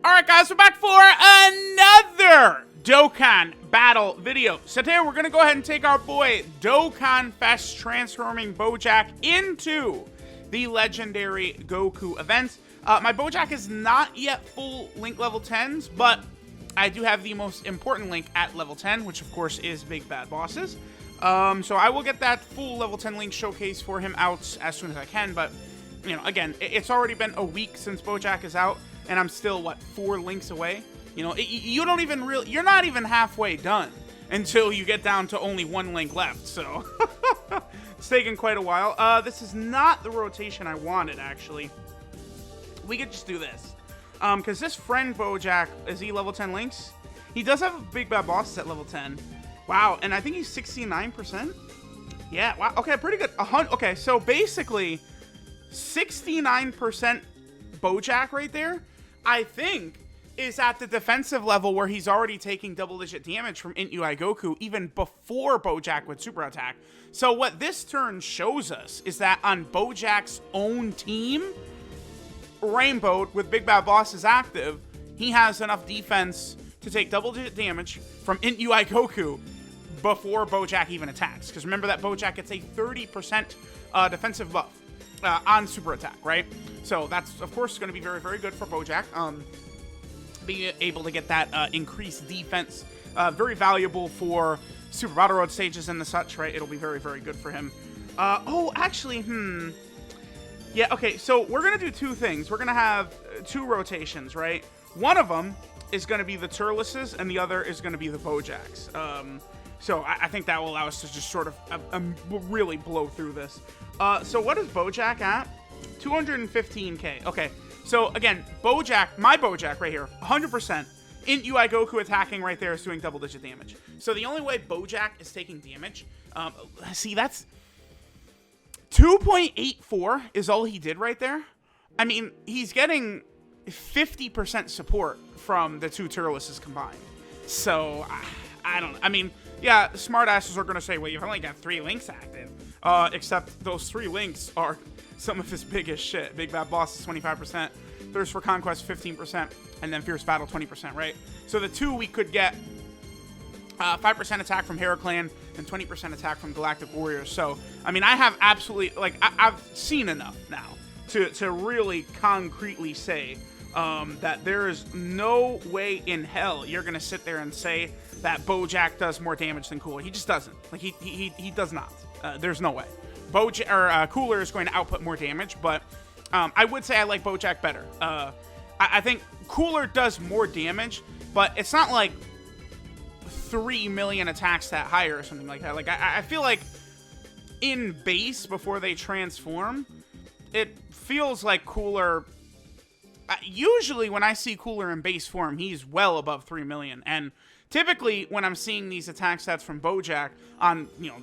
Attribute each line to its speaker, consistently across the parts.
Speaker 1: Alright guys, we're back for another Dokkan battle video. So today we're going to go ahead and take our boy DOKKANFEST transforming Bojack into the legendary Goku event. My Bojack is not yet full Link level 10s, but I do have the most important Link at level 10, which of course is Big Bad Bosses. So I will get that full level 10 Link showcase for him out as soon as I can, but you know, again, it's already been a week since Bojack is out, and I'm still, what, 4 links away? You know, you don't even really, you're not even halfway done until you get down to only 1 link left, so it's taken quite a while. This is not the rotation I wanted, actually. We could just do this. Because this friend Bojack, is he level 10 links? He does have Big Bad Bosses at level 10. Wow, and I think he's 69%? Yeah, wow, okay, pretty good. Okay, so basically, 69% Bojack right there, I think, is at the defensive level where he's already taking double-digit damage from Int UI Goku even before Bojack with super attack. So what this turn shows us is that on Bojack's own team, Rainbow with Big Bad Bosses active, he has enough defense to take double-digit damage from Int UI Goku before Bojack even attacks. Because remember that Bojack gets a 30% defensive buff on super attack, right? So that's, of course, going to be very, very good for Bojack. Being able to get that increased defense, very valuable for Super Battle Road stages and the such, right? It'll be very, very good for him. Oh, actually, yeah, okay, so we're going to do 2 things. We're going to have 2 rotations, right? One of them is going to be the Turleses, and the other is going to be the Bojacks. So I think that will allow us to just sort of really blow through this. So what is Bojack at? 215k. Okay, so again, Bojack, my Bojack right here, 100%. Int UI Goku attacking right there is doing double-digit damage. So the only way Bojack is taking damage, see, that's 2.84 is all he did right there. I mean, he's getting 50% support from the 2 Turleses combined. So, I don't know. I mean, yeah, smartasses are going to say, well, you've only got 3 links active. Except those 3 links are some of his biggest shit. Big Bad Boss is 25%, Thirst for Conquest 15%, and then Fierce Battle 20%, right? So the 2 we could get 5% attack from Heraclan and 20% attack from Galactic Warriors. So, I mean, I have absolutely, like, I've seen enough now to really concretely say that there is no way in hell you're going to sit there and say that Bojack does more damage than Cooler. He just doesn't. Like, he does not. There's no way. Cooler is going to output more damage, but I would say I like Bojack better. I think Cooler does more damage, but it's not like 3 million attack stat higher or something like that. Like, I feel like in base, before they transform, it feels like Cooler... usually when I see Cooler in base form, he's well above 3 million. And typically when I'm seeing these attack stats from Bojack on, you know,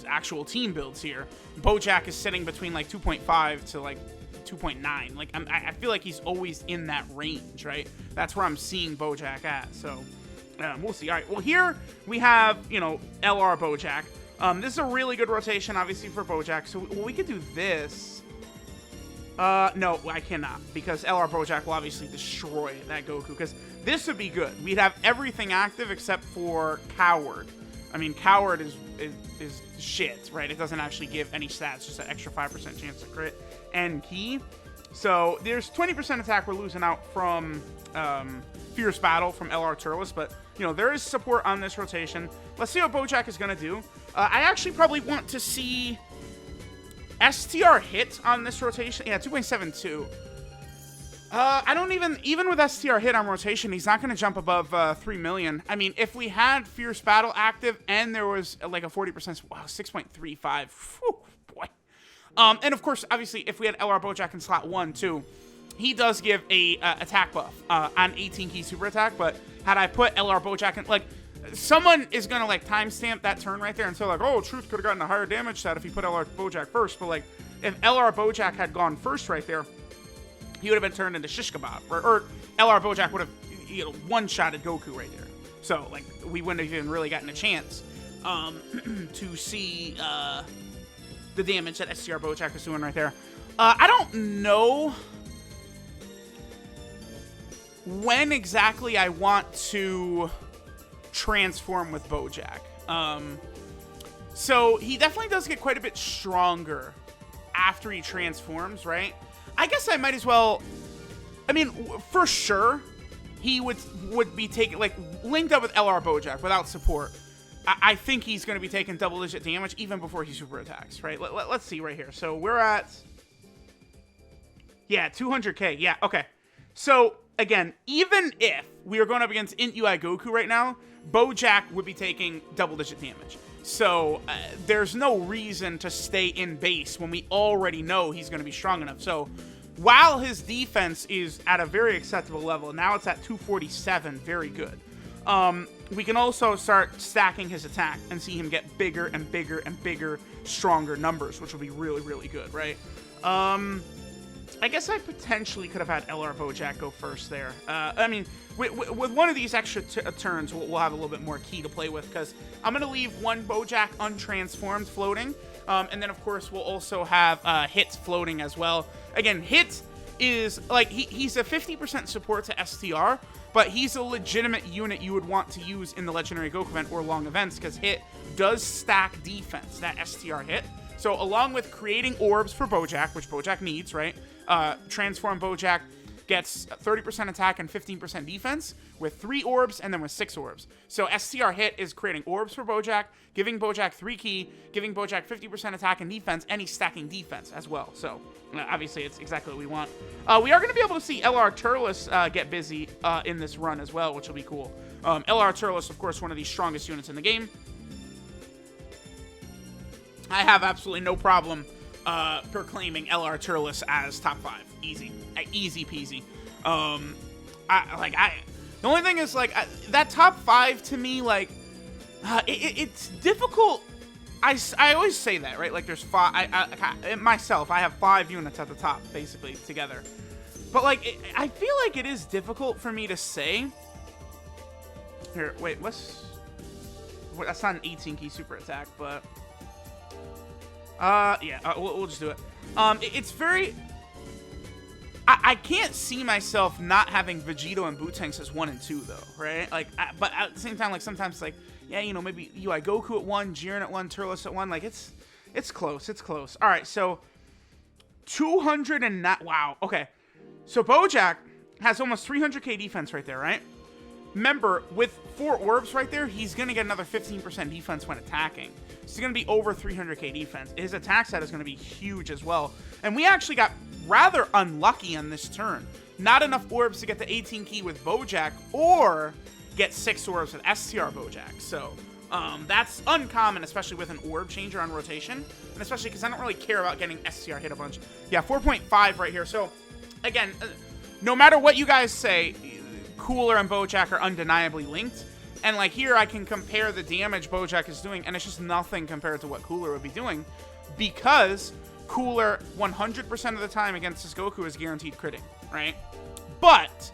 Speaker 1: actual team builds here, Bojack is sitting between like 2.5 to like 2.9. Like, I feel like he's always in that range, right? That's where I'm seeing Bojack at. So we'll see. All right, well, here we have, you know, LR Bojack. This is a really good rotation, obviously, for Bojack. So we could do this. No, I cannot, because LR Bojack will obviously destroy that Goku, because this would be good. We'd have everything active except for Coward. I mean, Coward is shit, right? It doesn't actually give any stats, just an extra 5% chance to crit and key. So there's 20% attack we're losing out from Fierce Battle from LR Turles, but, you know, there is support on this rotation. Let's see what Bojack is going to do. I actually probably want to see STR hit on this rotation. Yeah, 2.72. I don't even with STR hit on rotation, he's not going to jump above 3 million. I mean, if we had Fierce Battle active and there was like a 40%, wow, 6.35. Whew, boy. And of course, obviously, if we had LR Bojack in slot 1 too, he does give a attack buff on 18 key super attack. But had I put LR Bojack in, like, someone is going to, like, timestamp that turn right there and say, like, oh, Truth could have gotten a higher damage stat if he put LR Bojack first. But, like, if LR Bojack had gone first right there, he would have been turned into Shish Kebab. Or LR Bojack would have, you know, one-shotted Goku right there. So, like, we wouldn't have even really gotten a chance to see the damage that STR Bojack was doing right there. I don't know when exactly I want to transform with Bojack. So he definitely does get quite a bit stronger after he transforms, right? I guess I might as well, I mean, for sure, he would be taking, like, linked up with LR Bojack without support. I think he's going to be taking double-digit damage even before he super attacks, right? Let's see right here. So we're at, yeah, 200k. Yeah, okay. So, again, even if we were going up against Int UI Goku right now, Bojack would be taking double-digit damage. So there's no reason to stay in base when we already know he's going to be strong enough. So while his defense is at a very acceptable level, now it's at 247, very good. We can also start stacking his attack and see him get bigger and bigger and bigger, stronger numbers, which will be really, really good, right? I guess I potentially could have had LR Bojack go first there. I mean, with one of these extra turns, we'll have a little bit more key to play with, because I'm going to leave one Bojack untransformed floating, and then, of course, we'll also have Hit floating as well. Again, Hit is, like, he's a 50% support to STR, but he's a legitimate unit you would want to use in the Legendary Goku event or long events, because Hit does stack defense, that STR Hit. So along with creating orbs for Bojack, which Bojack needs, right? Transform Bojack gets 30% attack and 15% defense with 3 orbs and then with 6 orbs. So STR Hit is creating orbs for Bojack, giving Bojack 3 key, giving Bojack 50% attack and defense, and he's stacking defense as well. So obviously it's exactly what we want. We are going to be able to see LR Turles get busy in this run as well, which will be cool. LR Turles, of course, one of the strongest units in the game. I have absolutely no problem proclaiming LR Turles as top 5. Easy. Easy peasy. The only thing is, like, that top 5 to me, like, it's difficult. I always say that, right? Like, there's 5, myself, I have 5 units at the top, basically, together. But, like, I feel like it is difficult for me to say. Here, wait, that's not an 18 key super attack, but yeah, we'll just do it. It's very, I can't see myself not having Vegito and Bootanks as 1 and 2 though, right? Like, but at the same time, like, sometimes it's like, yeah, you know, maybe UI Goku at 1, Jiren at 1, Turles at 1. Like, it's close. It's close. All right, so 200 and not, wow. Okay, so Bojack has almost 300k defense right there, right? Remember, with 4 orbs right there, he's going to get another 15% defense when attacking. So he's going to be over 300k defense. His attack set is going to be huge as well. And we actually got rather unlucky on this turn. Not enough orbs to get the 18 key with Bojack or get 6 orbs with STR Bojack. So that's uncommon, especially with an orb changer on rotation. And especially because I don't really care about getting STR hit a bunch. Yeah, 4.5 right here. So, again, no matter what you guys say, Cooler and Bojack are undeniably linked. And, like, here I can compare the damage Bojack is doing, and it's just nothing compared to what Cooler would be doing, because Cooler 100% of the time against this Goku is guaranteed critting, right? But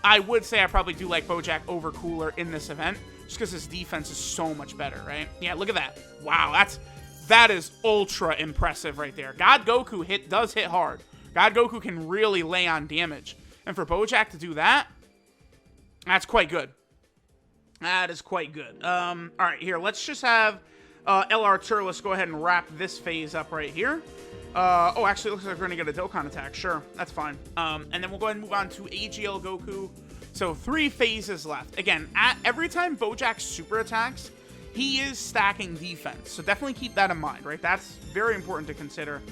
Speaker 1: I would say I probably do like Bojack over Cooler in this event, just because his defense is so much better, right? Yeah, look at that. Wow, that is ultra impressive right there. God Goku does hit hard. God Goku can really lay on damage. And for Bojack to do that, that's quite good. That is quite good. All right, here, let's just have LR Turles go ahead and wrap this phase up right here. Oh, actually, it looks like we're going to get a Dokkan attack. Sure, that's fine. And then we'll go ahead and move on to AGL Goku. So 3 phases left. Again, every time Bojack super attacks, he is stacking defense. So definitely keep that in mind, right? That's very important to consider.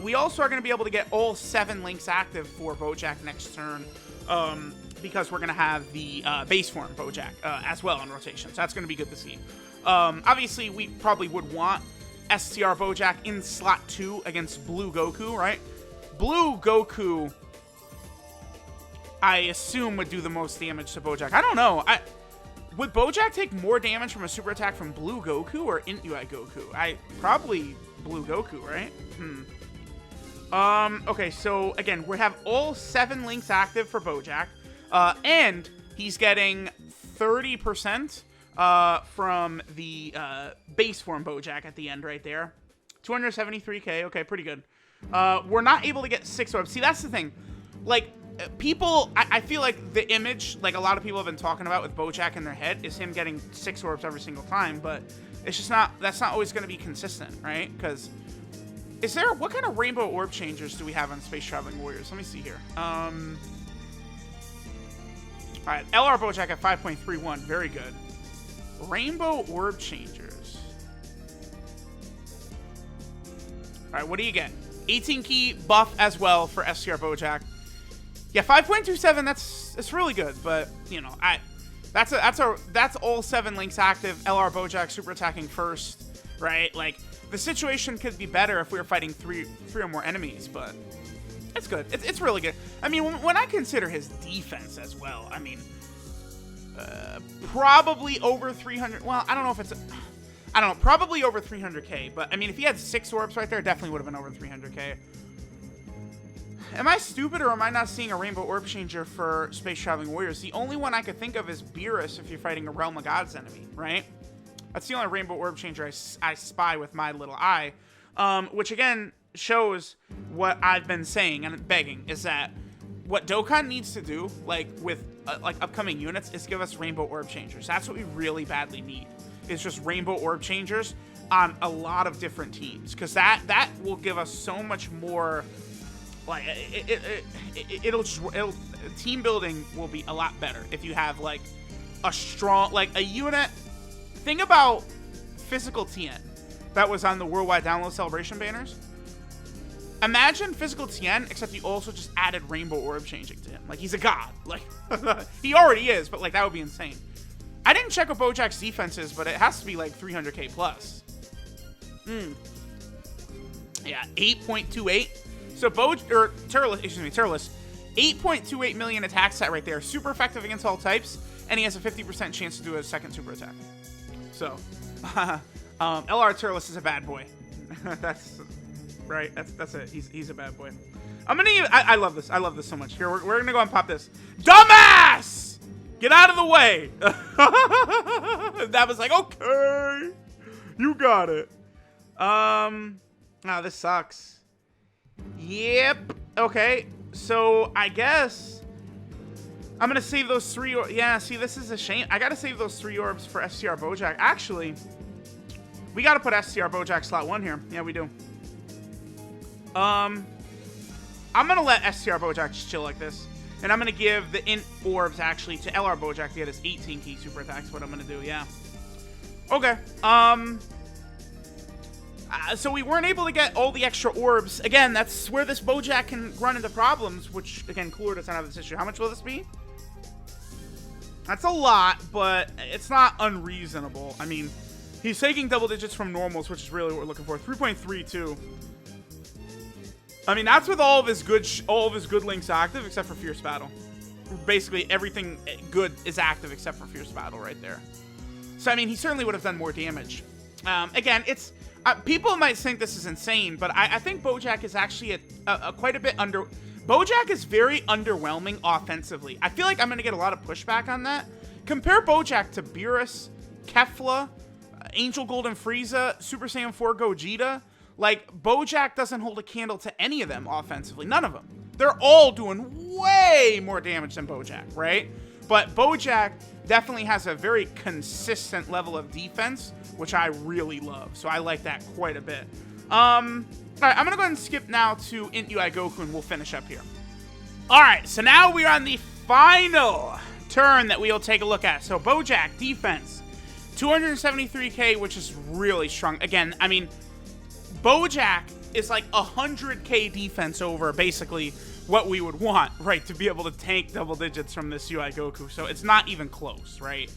Speaker 1: We also are going to be able to get all 7 links active for Bojack next turn. Because we're going to have the base form Bojack as well on rotation. So that's going to be good to see. Obviously, we probably would want STR Bojack in slot 2 against Blue Goku, right? Blue Goku, I assume, would do the most damage to Bojack. I don't know. Would Bojack take more damage from a super attack from Blue Goku or Int UI Goku? Probably Blue Goku, right? Okay, so again, we have all 7 links active for Bojack. And he's getting 30% from the base form Bojack at the end right there. 273k, okay, pretty good. We're not able to get 6 orbs. See, that's the thing. Like, people, I feel like the image, like a lot of people have been talking about with Bojack in their head, is him getting 6 orbs every single time, but it's just not, that's not always going to be consistent, right? Because, what kind of rainbow orb changers do we have on Space Traveling Warriors? Let me see here. Alright, LR Bojack at 5.31, very good. Rainbow orb changers. Alright, what do you get? 18 key buff as well for STR Bojack. Yeah, 5.27, that's really good, but you know, that's all 7 links active. LR Bojack super attacking first, right? Like, the situation could be better if we were fighting three or more enemies, but it's good. It's really good. I mean, when I consider his defense as well, I mean, probably over 300. Well, I don't know if it's, I don't know, probably over 300k. But I mean, if he had 6 orbs right there, definitely would have been over 300k. Am I stupid, or am I not seeing a rainbow orb changer for Space Traveling Warriors? The only one I could think of is Beerus if you're fighting a Realm of Gods enemy, right? That's the only rainbow orb changer I spy with my little eye. Which again shows what I've been saying and begging, is that what Dokkan needs to do, like with like upcoming units, is give us rainbow orb changers. That's what we really badly need. Is just rainbow orb changers on a lot of different teams, because that will give us so much more. Like it'll team building will be a lot better if you have like a strong, like a unit. Think about Physical Tien that was on the worldwide download celebration banners. Imagine Physical Tien, except you also just added rainbow orb changing to him. Like, he's a god. Like, he already is, but like that would be insane. I didn't check what Bojack's defense is, but it has to be like 300k plus. Yeah, 8.28. So Turles, 8.28 million attack stat right there. Super effective against all types, and he has a 50% chance to do a second super attack. So, LR Turles is a bad boy. That's right. That's it. He's a bad boy. I love this. I love this so much. Here, we're gonna go and pop this. Dumbass! Get out of the way. That was like, okay, you got it. This sucks. Yep. Okay. So I guess I'm gonna save those 3 orbs. Yeah. See, this is a shame. I gotta save those 3 orbs for STR Bojack. Actually, we gotta put STR Bojack slot 1 here. Yeah, we do. I'm gonna let STR Bojack just chill like this, and I'm gonna give the int orbs actually to LR Bojack to get his 18 key super attacks. What I'm gonna do. Yeah. Okay. So we weren't able to get all the extra orbs. Again, that's where this Bojack can run into problems, which, again, Cooler doesn't have this issue. How much will this be? That's a lot, but it's not unreasonable. I mean, he's taking double digits from normals, which is really what we're looking for. 3.32. I mean, that's with all of his good links active, except for Fierce Battle. Basically, everything good is active except for Fierce Battle right there. So, I mean, he certainly would have done more damage. Again, it's... people might think this is insane, but I think Bojack is actually quite a bit under... Bojack is very underwhelming offensively. I feel like I'm going to get a lot of pushback on that. Compare Bojack to Beerus, Kefla, Angel Golden Frieza, Super Saiyan 4 Gogeta. Like, Bojack doesn't hold a candle to any of them offensively. None of them. They're all doing way more damage than Bojack, right? But Bojack definitely has a very consistent level of defense, which I really love. So I like that quite a bit. All right, I'm going to go ahead and skip now to Int UI Goku, and we'll finish up here. All right, so now we're on the final turn that we'll take a look at. So Bojack, defense, 273k, which is really strong. Again, I mean, Bojack is like 100k defense over basically what we would want, right, to be able to tank double digits from this UI Goku. So it's not even close, right?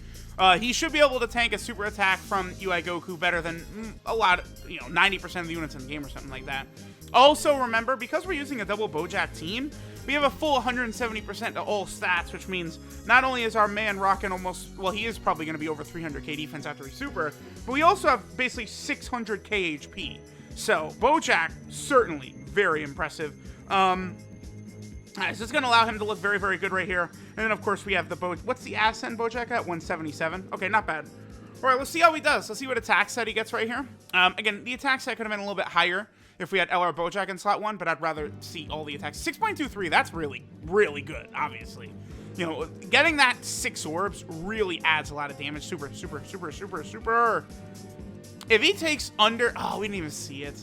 Speaker 1: He should be able to tank a super attack from UI Goku better than a lot, 90% of the units in the game or something like that. Also, remember, because we're using a double Bojack team, we have a full 170% to all stats, which means not only is our man rocking almost, well, he is probably going to be over 300k defense after he's super, but we also have basically 600k HP. So, Bojack, certainly very impressive. Alright, so it's going to allow him to look very, very good right here. And then, of course, we have the what's the Ascend Bojack at? 177. Okay, not bad. Alright, let's see how he does. Let's see what attack set he gets right here. Again, the attack set could have been a little bit higher if we had LR Bojack in slot 1, but I'd rather see all the attacks. 6.23, that's really, really good, obviously. You know, getting that 6 orbs really adds a lot of damage. Super, super, super, super, super. If he takes under... Oh, we didn't even see it.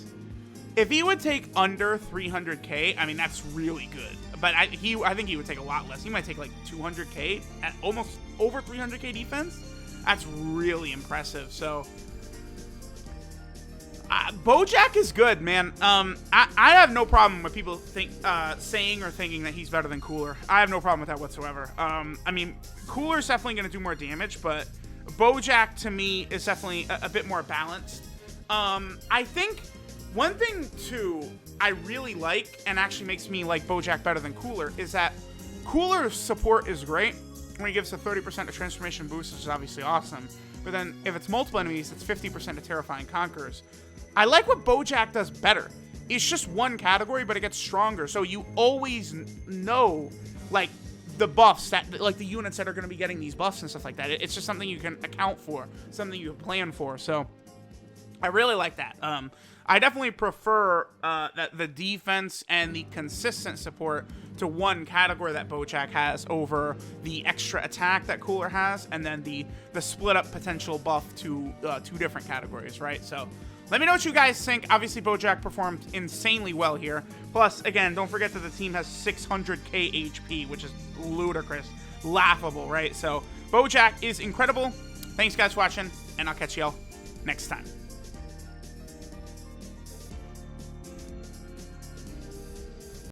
Speaker 1: If he would take under 300k, I mean, that's really good. But I think he would take a lot less. He might take like 200k at almost over 300k defense. That's really impressive. So, Bojack is good, man. I have no problem with people saying or thinking that he's better than Cooler. I have no problem with that whatsoever. I mean, Cooler's definitely going to do more damage, but Bojack to me is definitely a bit more balanced. I think one thing too I really like, and actually makes me like Bojack better than Cooler, is that Cooler's support is great when he gives a 30% of transformation boost, which is obviously awesome. But then if it's multiple enemies, it's 50% of Terrifying Conquerors. I like what Bojack does better. It's just one category, but it gets stronger. So you always know, like, the buffs, that like the units that are going to be getting these buffs and stuff like that. It's just something you can account for, something you plan for. So I really like that. I definitely prefer that the defense and the consistent support to one category that Bojack has over the extra attack that Cooler has, and then the split up potential buff to 2 different categories, right? So let me know what you guys think. Obviously, Bojack performed insanely well here. Plus, again, don't forget that the team has 600k HP, which is ludicrous, laughable, right? So Bojack is incredible. Thanks, guys, for watching, and I'll catch y'all next time.